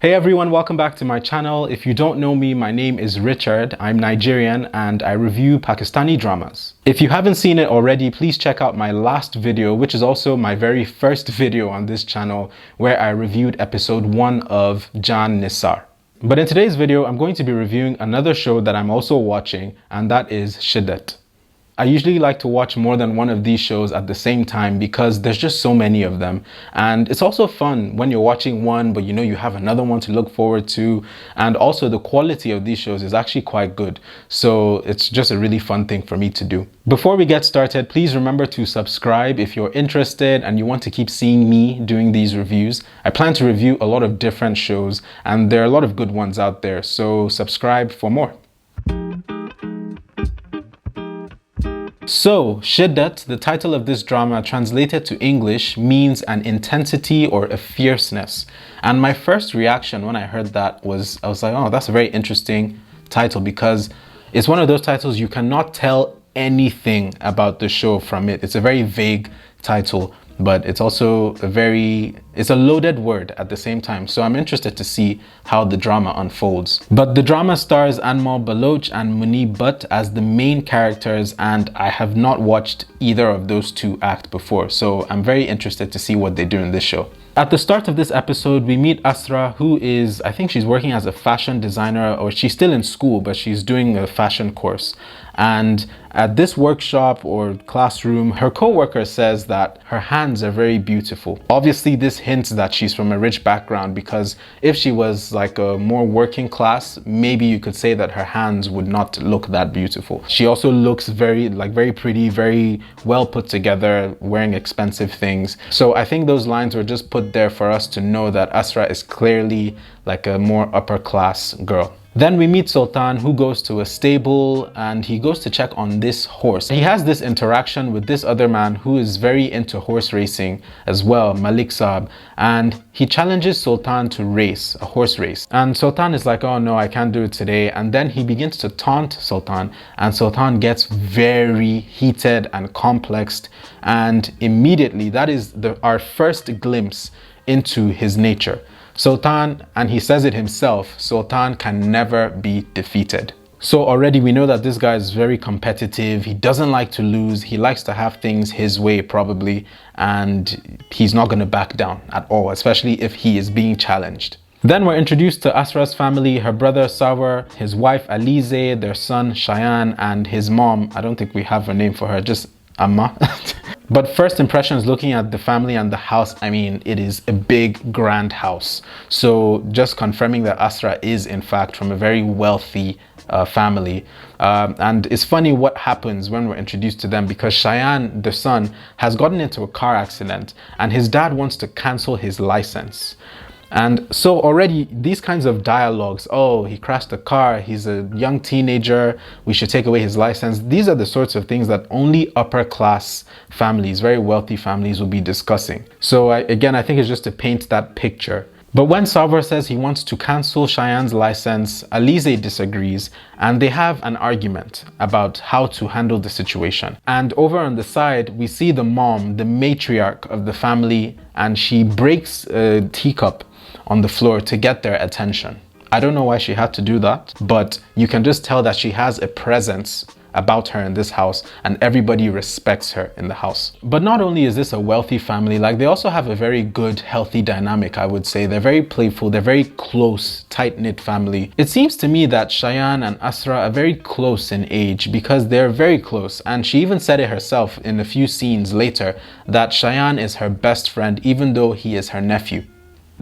Hey everyone, welcome back to my channel. If you don't know me, my name is Richard. I'm Nigerian and I review Pakistani dramas. If you haven't seen it already, please check out my last video, which is also my very first video on this channel, where I reviewed episode 1 of Jan Nisar. But in today's video, I'm going to be reviewing another show that I'm also watching, and that is Shiddat. I usually like to watch more than one of these shows at the same time because there's just so many of them, and it's also fun when you're watching one but you have another one to look forward to, and also the quality of these shows is actually quite good, so it's just a really fun thing for me to do. Before we get started, please remember to subscribe if you're interested and you want to keep seeing me doing these reviews. I plan to review a lot of different shows and there are a lot of good ones out there, so subscribe for more. So, Shiddat, the title of this drama, translated to English, means an intensity or a fierceness. And my first reaction when I heard that was, I was like, oh, that's a very interesting title, because it's one of those titles you cannot tell anything about the show from it. It's a very vague title, but it's also it's a loaded word at the same time. So I'm interested to see how the drama unfolds. But the drama stars Anmol Baloch and Munib Butt as the main characters, and I have not watched either of those two act before. So I'm very interested to see what they do in this show. At the start of this episode, we meet Asra, who is, I think she's working as a fashion designer, or she's still in school, but she's doing a fashion course. And at this workshop or classroom, her co-worker says that her hands are very beautiful. Obviously, this hints that she's from a rich background, because if she was like a more working class, maybe you could say that her hands would not look that beautiful. She also looks very pretty, very well put together, wearing expensive things. So I think those lines were just put there for us to know that Asra is clearly like a more upper class girl. Then we meet Sultan, who goes to a stable and he goes to check on this horse. He has this interaction with this other man who is very into horse racing as well, Malik Saab, and he challenges Sultan to race, a horse race. And Sultan is like, oh no, I can't do it today. And then he begins to taunt Sultan, and Sultan gets very heated and complexed, and immediately that is our first glimpse into his nature. Sultan, and he says it himself, Sultan can never be defeated. So already we know that this guy is very competitive. He doesn't like to lose. He likes to have things his way probably, and he's not going to back down at all, especially if he is being challenged. Then we're introduced to Asra's family, her brother Sawar, his wife Alize, their son Shayan, and his mom. I don't think we have a name for her, just Amma. But first impressions looking at the family and the house, I mean, it is a big, grand house. So just confirming that Asra is in fact from a very wealthy family. And it's funny what happens when we're introduced to them, because Shayan, the son, has gotten into a car accident and his dad wants to cancel his license. And so already these kinds of dialogues, oh, he crashed a car, he's a young teenager, we should take away his license. These are the sorts of things that only upper class families, very wealthy families, will be discussing. So I think it's just to paint that picture. But when Sawar says he wants to cancel Shayan's license, Alize disagrees, and they have an argument about how to handle the situation. And over on the side, we see the mom, the matriarch of the family, and she breaks a teacup on the floor to get their attention. I don't know why she had to do that, but you can just tell that she has a presence about her in this house, and everybody respects her in the house. But not only is this a wealthy family, like they also have a very good, healthy dynamic, I would say. They're very playful, they're very close, tight-knit family. It seems to me that Shayan and Asra are very close in age, because they're very close, and she even said it herself in a few scenes later that Shayan is her best friend even though he is her nephew.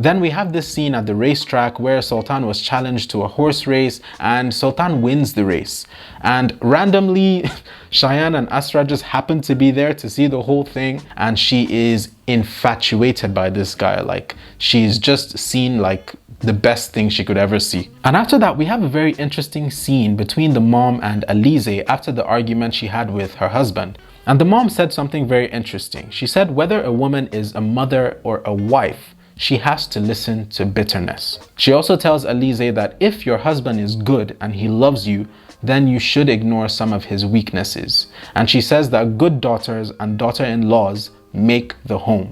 Then we have this scene at the racetrack where Sultan was challenged to a horse race and Sultan wins the race. And randomly, Shayan and Asra just happen to be there to see the whole thing, and she is infatuated by this guy. Like, she's just seen like the best thing she could ever see. And after that, we have a very interesting scene between the mom and Alize after the argument she had with her husband. And the mom said something very interesting. She said whether a woman is a mother or a wife, she has to listen to bitterness. She also tells Alize that if your husband is good and he loves you, then you should ignore some of his weaknesses. And she says that good daughters and daughter-in-laws make the home.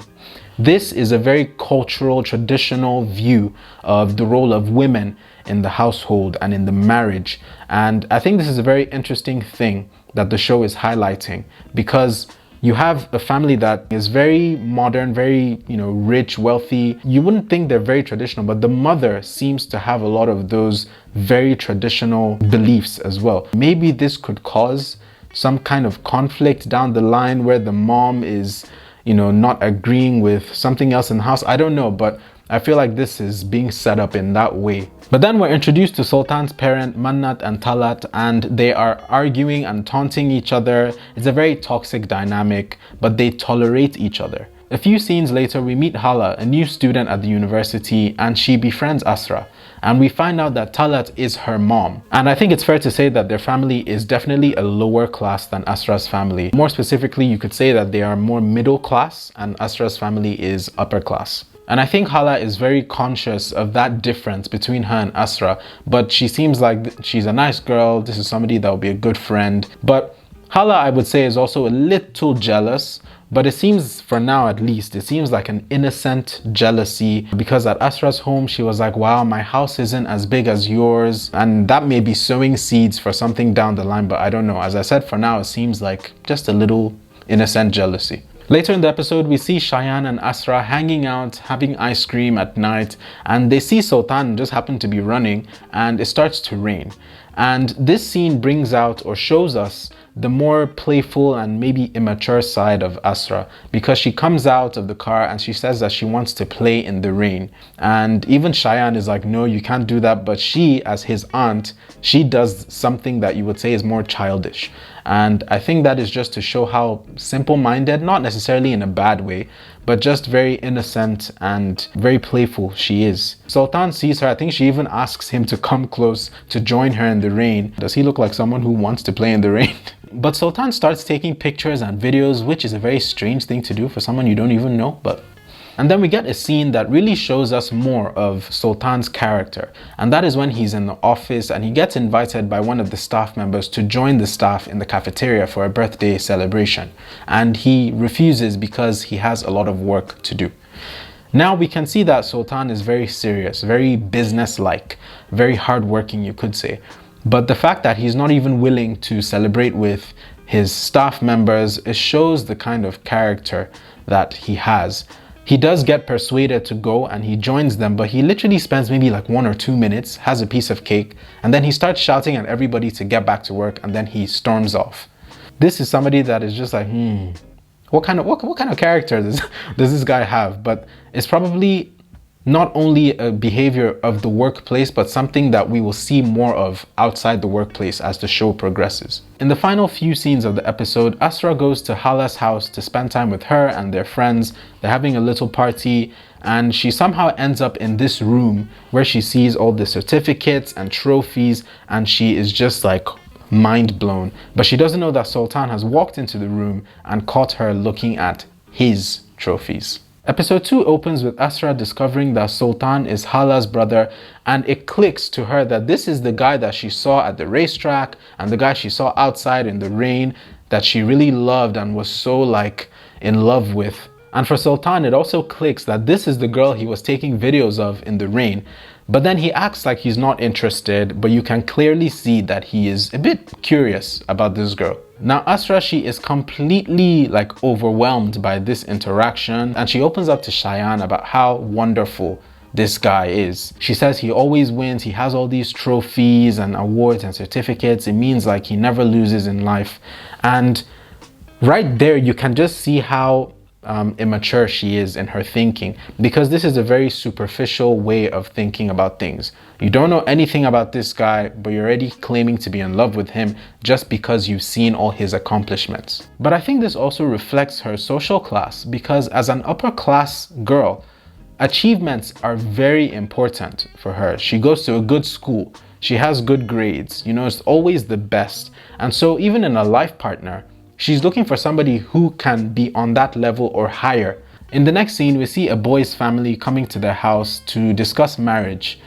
This is a very cultural, traditional view of the role of women in the household and in the marriage. And I think this is a very interesting thing that the show is highlighting, because you have a family that is very modern, very, rich, wealthy. You wouldn't think they're very traditional, but the mother seems to have a lot of those very traditional beliefs as well. Maybe this could cause some kind of conflict down the line where the mom is, not agreeing with something else in the house. I don't know, but I feel like this is being set up in that way. But then we're introduced to Sultan's parent, Mannat and Talat, and they are arguing and taunting each other. It's a very toxic dynamic, but they tolerate each other. A few scenes later, we meet Hala, a new student at the university, and she befriends Asra. And we find out that Talat is her mom. And I think it's fair to say that their family is definitely a lower class than Asra's family. More specifically, you could say that they are more middle class and Asra's family is upper class. And I think Hala is very conscious of that difference between her and Asra, but she seems like she's a nice girl. This is somebody that will be a good friend. But Hala, I would say, is also a little jealous, but it seems, for now at least, it seems like an innocent jealousy, because at Asra's home, she was like, wow, my house isn't as big as yours. And that may be sowing seeds for something down the line, but I don't know. As I said, for now, it seems like just a little innocent jealousy. Later in the episode, we see Shayan and Asra hanging out, having ice cream at night, and they see Sultan just happen to be running, and it starts to rain. And this scene brings out or shows us the more playful and maybe immature side of Asra, because she comes out of the car and she says that she wants to play in the rain. And even Shayan is like, no, you can't do that. But she, as his aunt, she does something that you would say is more childish. And I think that is just to show how simple-minded, not necessarily in a bad way, but just very innocent and very playful she is. Sultan sees her. I think she even asks him to come close to join her in the rain. Does he look like someone who wants to play in the rain? But Sultan starts taking pictures and videos, which is a very strange thing to do for someone you don't even know. And then we get a scene that really shows us more of Sultan's character. And that is when he's in the office and he gets invited by one of the staff members to join the staff in the cafeteria for a birthday celebration. And he refuses because he has a lot of work to do. Now we can see that Sultan is very serious, very business-like, very hardworking, you could say. But the fact that he's not even willing to celebrate with his staff members, it shows the kind of character that he has. He does get persuaded to go and he joins them, but he literally spends maybe like 1 or 2 minutes, has a piece of cake, and then he starts shouting at everybody to get back to work, and then he storms off. This is somebody that is just like, what kind of character does this guy have? But it's probably not only a behavior of the workplace, but something that we will see more of outside the workplace as the show progresses. In the final few scenes of the episode, Asra goes to Hala's house to spend time with her and their friends. They're having a little party, and she somehow ends up in this room where she sees all the certificates and trophies, and she is just like mind blown. But she doesn't know that Sultan has walked into the room and caught her looking at his trophies. Episode 2 opens with Asra discovering that Sultan is Hala's brother, and it clicks to her that this is the guy that she saw at the racetrack and the guy she saw outside in the rain that she really loved and was so like in love with. And for Sultan, it also clicks that this is the girl he was taking videos of in the rain. But then he acts like he's not interested, but you can clearly see that he is a bit curious about this girl. Now Asra, she is completely like overwhelmed by this interaction, and she opens up to Shayan about how wonderful this guy is. She says he always wins, he has all these trophies and awards and certificates. It means like he never loses in life. And right there you can just see how immature she is in her thinking, because this is a very superficial way of thinking about things. You don't know anything about this guy, but you're already claiming to be in love with him just because you've seen all his accomplishments. But I think this also reflects her social class, because as an upper class girl, achievements are very important for her. She goes to a good school, she has good grades, it's always the best. And so even in a life partner, she's looking for somebody who can be on that level or higher. In the next scene, we see a boy's family coming to their house to discuss marriage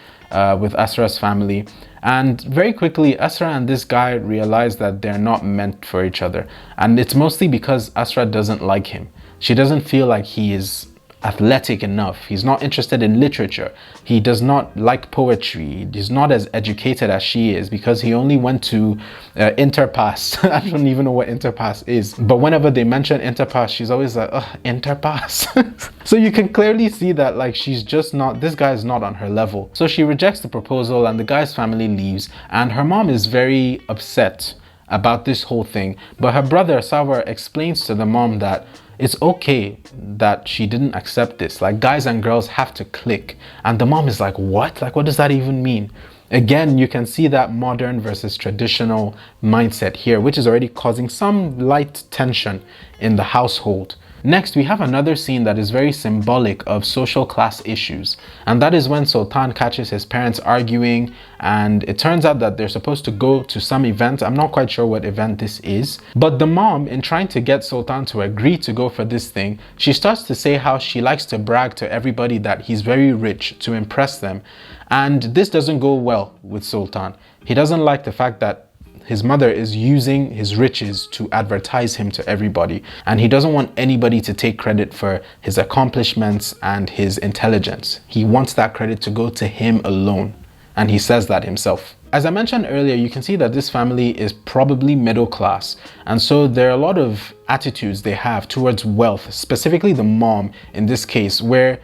with Asra's family. And very quickly, Asra and this guy realize that they're not meant for each other. And it's mostly because Asra doesn't like him. She doesn't feel like he is athletic enough. He's not interested in literature. He does not like poetry. He's not as educated as she is because he only went to Interpass. I don't even know what Interpass is. But whenever they mention Interpass, she's always like, ugh, Interpass. So you can clearly see that like she's just not, this guy is not on her level. So she rejects the proposal and the guy's family leaves, and her mom is very upset about this whole thing. But her brother Sawar explains to the mom that it's okay that she didn't accept this. Like, guys and girls have to click. And the mom is like, what? Like, what does that even mean? Again, you can see that modern versus traditional mindset here, which is already causing some light tension in the household. Next, we have another scene that is very symbolic of social class issues. And that is when Sultan catches his parents arguing, and it turns out that they're supposed to go to some event. I'm not quite sure what event this is. But the mom, in trying to get Sultan to agree to go for this thing, she starts to say how she likes to brag to everybody that he's very rich to impress them. And this doesn't go well with Sultan. He doesn't like the fact that his mother is using his riches to advertise him to everybody, and he doesn't want anybody to take credit for his accomplishments and his intelligence. He wants that credit to go to him alone, and he says that himself. As I mentioned earlier, you can see that this family is probably middle class, and so there are a lot of attitudes they have towards wealth, specifically the mom in this case, where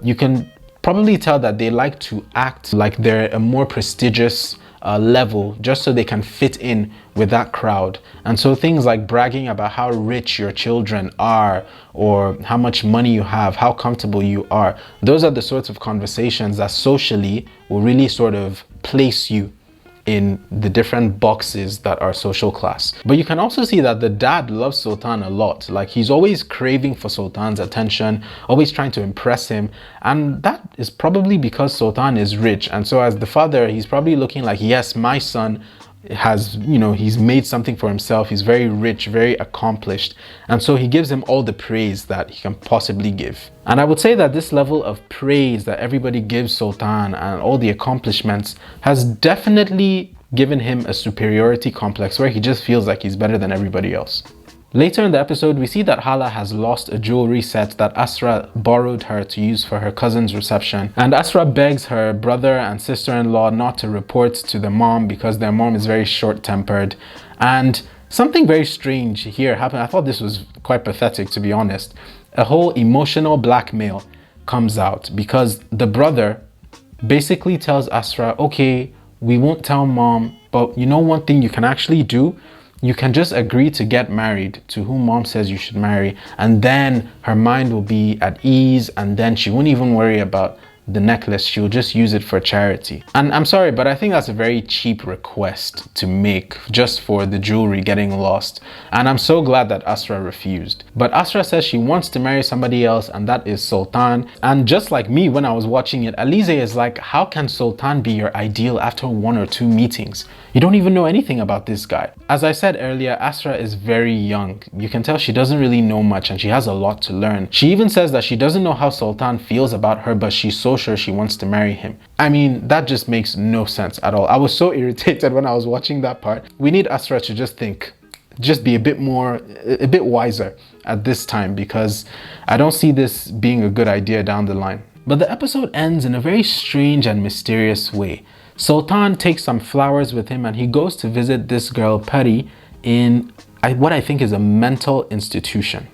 you can probably tell that they like to act like they're a more prestigious level just so they can fit in with that crowd. And so things like bragging about how rich your children are or how much money you have, how comfortable you are, those are the sorts of conversations that socially will really sort of place you in the different boxes that are social class. But you can also see that the dad loves Sultan a lot. Like, he's always craving for Sultan's attention, always trying to impress him. And that is probably because Sultan is rich. And so as the father, he's probably looking like, yes, my son has, you know, he's made something for himself. He's very rich, very accomplished. And so he gives him all the praise that he can possibly give. And I would say that this level of praise that everybody gives Sultan and all the accomplishments has definitely given him a superiority complex where he just feels like he's better than everybody else. Later in the episode, we see that Hala has lost a jewelry set that Asra borrowed her to use for her cousin's reception. And Asra begs her brother and sister-in-law not to report to the mom because their mom is very short-tempered. And something very strange here happened. I thought this was quite pathetic, to be honest. A whole emotional blackmail comes out because the brother basically tells Asra, okay, we won't tell mom, but you know one thing you can actually do? You can just agree to get married to whom mom says you should marry, and then her mind will be at ease, and then she won't even worry about the necklace. She'll just use it for charity. And I'm sorry, but I think that's a very cheap request to make just for the jewelry getting lost. And I'm so glad that Asra refused. But Asra says she wants to marry somebody else, and that is Sultan. And just like me when I was watching it, Alize is like, how can Sultan be your ideal after 1 or 2 meetings? You don't even know anything about this guy. As I said earlier, Asra is very young. You can tell she doesn't really know much and she has a lot to learn. She even says that she doesn't know how Sultan feels about her, but she's so sure she wants to marry him. I mean, that just makes no sense at all. I was so irritated when I was watching that part. We need Asra to just think, just be a bit wiser at this time, because I don't see this being a good idea down the line. But the episode ends in a very strange and mysterious way. Sultan takes some flowers with him and he goes to visit this girl Pari in what I think is a mental institution.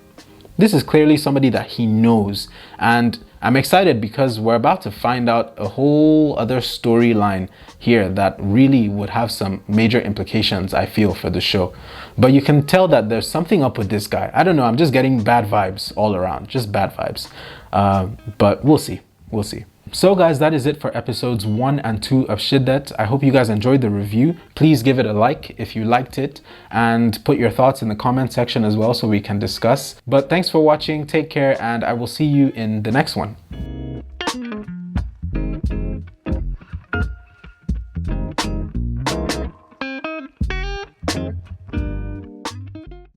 This is clearly somebody that he knows, and I'm excited because we're about to find out a whole other storyline here that really would have some major implications, I feel, for the show. But you can tell that there's something up with this guy. I don't know, I'm just getting bad vibes all around, just bad vibes. But we'll see. So guys, that is it for episodes 1 and 2 of Shiddat. I hope you guys enjoyed the review. Please give it a like if you liked it, and put your thoughts in the comment section as well so we can discuss. But thanks for watching, take care, and I will see you in the next one.